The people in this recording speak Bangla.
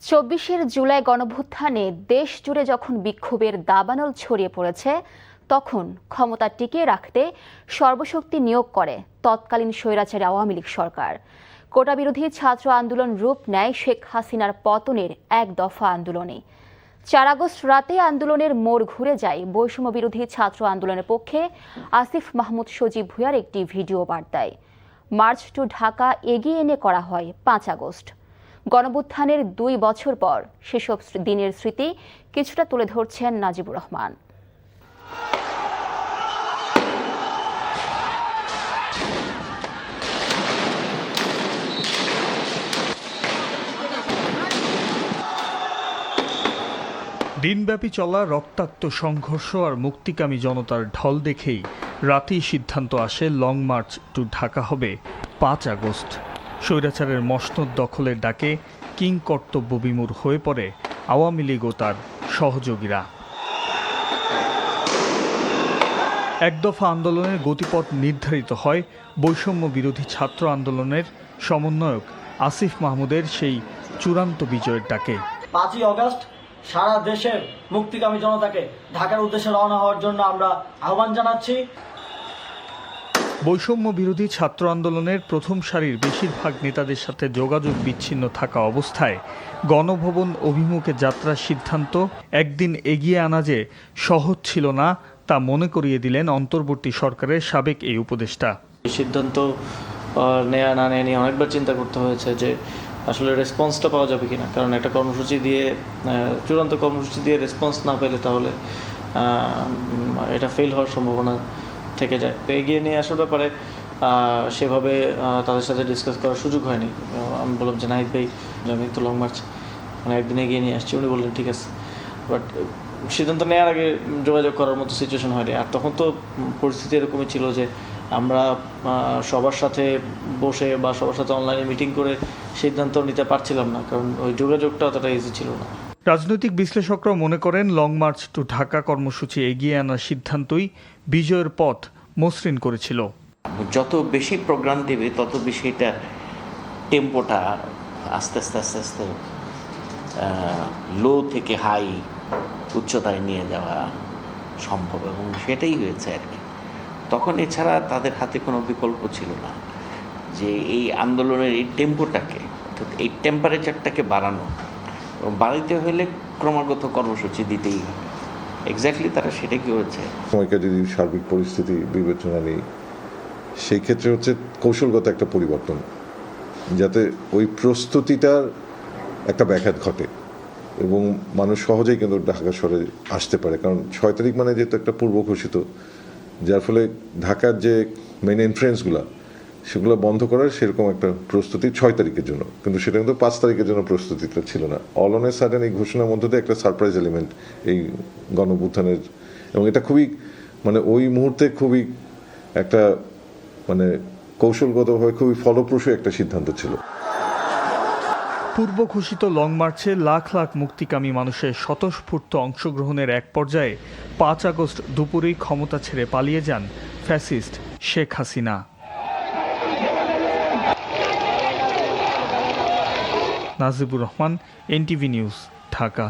২৪ জুলাই গণভ্যুত্থানে দেশ জুড়ে যখন বিক্ষোভের দাবানল ছড়িয়ে পড়েছে, তখন ক্ষমতা টিকিয়ে রাখতে সর্বশক্তি নিয়োগ করে তৎকালীন স্বৈরাচারী আওয়ামী লীগ সরকার। কোটা বিরোধী ছাত্র আন্দোলন রূপ নেয় শেখ হাসিনার পতনের এক দফা আন্দোলনে। ৪ আগস্ট রাতে আন্দোলনের মোড় ঘুরে যায় বৈষম্য বিরোধী ছাত্র আন্দোলনের পক্ষে আসিফ মাহমুদ সজীব ভুঁইয়ার একটি ভিডিও বার্তায়। মার্চ টু ঢাকা এগিয়ে এনে করা হয় ৫ আগস্ট। গণভ্যুত্থানের ২ বছর পর সেসব দিনের স্মৃতি কিছুটা তুলে ধরছেন নাজিবুর রহমান। দিনব্যাপী চলা রক্তাক্ত সংঘর্ষ আর মুক্তিকামী জনতার ঢল দেখেই রাতেই সিদ্ধান্ত আসে লং মার্চ টু ঢাকা হবে ৫ আগস্ট। স্বৈরাচারের মসনদ দখলের ডাকে কিং কর্তব্য বিমূঢ় হয়ে পড়ে আওয়ামী লীগ ও তার সহযোগীরা। একদফা আন্দোলনের গতিপথ নির্ধারিত হয় বৈষম্য বিরোধী ছাত্র আন্দোলনের সমন্বয়ক আসিফ মাহমুদের সেই চূড়ান্ত বিজয়ের ডাকে। ৫ই আগস্ট সারা দেশের মুক্তিকামী জনতাকে ঢাকার উদ্দেশ্যে রওনা হওয়ার জন্য আমরা আহ্বান জানাচ্ছি। বৈষম্য বিরোধী ছাত্র আন্দোলনের প্রথম সারির বেশিরভাগ নেতাদের সাথে যোগাযোগ বিচ্ছিন্ন থাকা অবস্থায় গণভবন অভিমুখে যাত্রার সিদ্ধান্ত একদিন এগিয়ে আনা যে সহজ ছিল না, তা মনে করিয়ে দিলেন অন্তর্বর্তী সরকারের সাবেক এই উপদেষ্টা। সিদ্ধান্ত নেয়া না নেয়া নিয়ে অনেকবার চিন্তা করতে হয়েছে যে আসলে রেসপন্সটা পাওয়া যাবে কিনা, কারণ একটা কর্মসূচি দিয়ে চূড়ান্ত কর্মসূচি দিয়ে রেসপন্স না পেলে তাহলে এটা ফেল হওয়ার সম্ভাবনা থেকে যায়। তো এগিয়ে নিয়ে আসার ব্যাপারে সেভাবে তাদের সাথে ডিসকাস করার সুযোগ হয়নি। আমি বললাম যে নাহিদ ভাই, আমি তো লং মার্চ একদিন এগিয়ে নিয়ে আসছি। উনি বললেন ঠিক আছে, বাট সিদ্ধান্ত নেওয়ার আগে যোগাযোগ করার মতো সিচুয়েশন হয়নি। আর তখন তো পরিস্থিতি এরকমই ছিল যে আমরা সবার সাথে বসে বা সবার সাথে অনলাইনে মিটিং করে সিদ্ধান্ত নিতে পারছিলাম না, কারণ ওই যোগাযোগটা অতটা ইজি ছিল না। রাজনৈতিক বিশ্লেষকরা মনে করেন লং মার্চ টু ঢাকা কর্মসূচি এগিয়ে আনার সিদ্ধান্তই বিজয়ের পথ মসৃণ করেছিল। যত বেশি প্রোগ্রাম দেবে তত বেশি এটা টেম্পোটা আস্তে আস্তে আস্তে আস্তে লো থেকে হাই উচ্চতায় নিয়ে যাওয়া সম্ভব, এবং সেটাই হয়েছে আর কি। তখন এছাড়া তাদের হাতে কোনো বিকল্প ছিল না যে এই আন্দোলনের এই টেম্পোটাকে, অর্থাৎ এই টেম্পারেচারটাকে বাড়ানো, এবং বাড়াইতে হলে ক্রমাগত কর্মসূচি দিতেই হবে। এক্স্যাক্টলি তারা সেটা কি হয়েছে। সময়কার যদি সার্বিক পরিস্থিতি বিবেচনা নেই, সেই ক্ষেত্রে হচ্ছে কৌশলগত একটা পরিবর্তন, যাতে ওই প্রস্তুতিটার একটা ব্যাঘাত ঘটে এবং মানুষ সহজেই কিন্তু ঢাকা শহরে আসতে পারে। কারণ ৬ তারিখ মানে যেহেতু একটা পূর্ব ঘোষিত, যার ফলে ঢাকার যে মেইন এন্ট্রেন্সগুলো সেগুলো বন্ধ করার সেরকম একটা প্রস্তুতি ৬ তারিখের জন্য, কিন্তু সেটা কিন্তু ৫ তারিখের জন্য প্রস্তুতিটা ছিল না। অল অন এ সাডেন এই ঘোষণার মধ্যে দিয়ে একটা সারপ্রাইজ এলিমেন্ট এই গণভ্যুত্থানের, এবং এটা খুবই মানে ওই মুহূর্তে খুবই একটা মানে কৌশলগতভাবে খুবই ফলপ্রসূ একটা সিদ্ধান্ত ছিল। পূর্ব ঘোষিত লং মার্চে লাখ লাখ মুক্তিকামী মানুষের স্বতঃস্ফূর্ত অংশগ্রহণের এক পর্যায়ে ৫ আগস্ট দুপুরেই ক্ষমতা ছেড়ে পালিয়ে যান fascist Sheikh Hasina. Najibur Rahman, NTV news, Dhaka.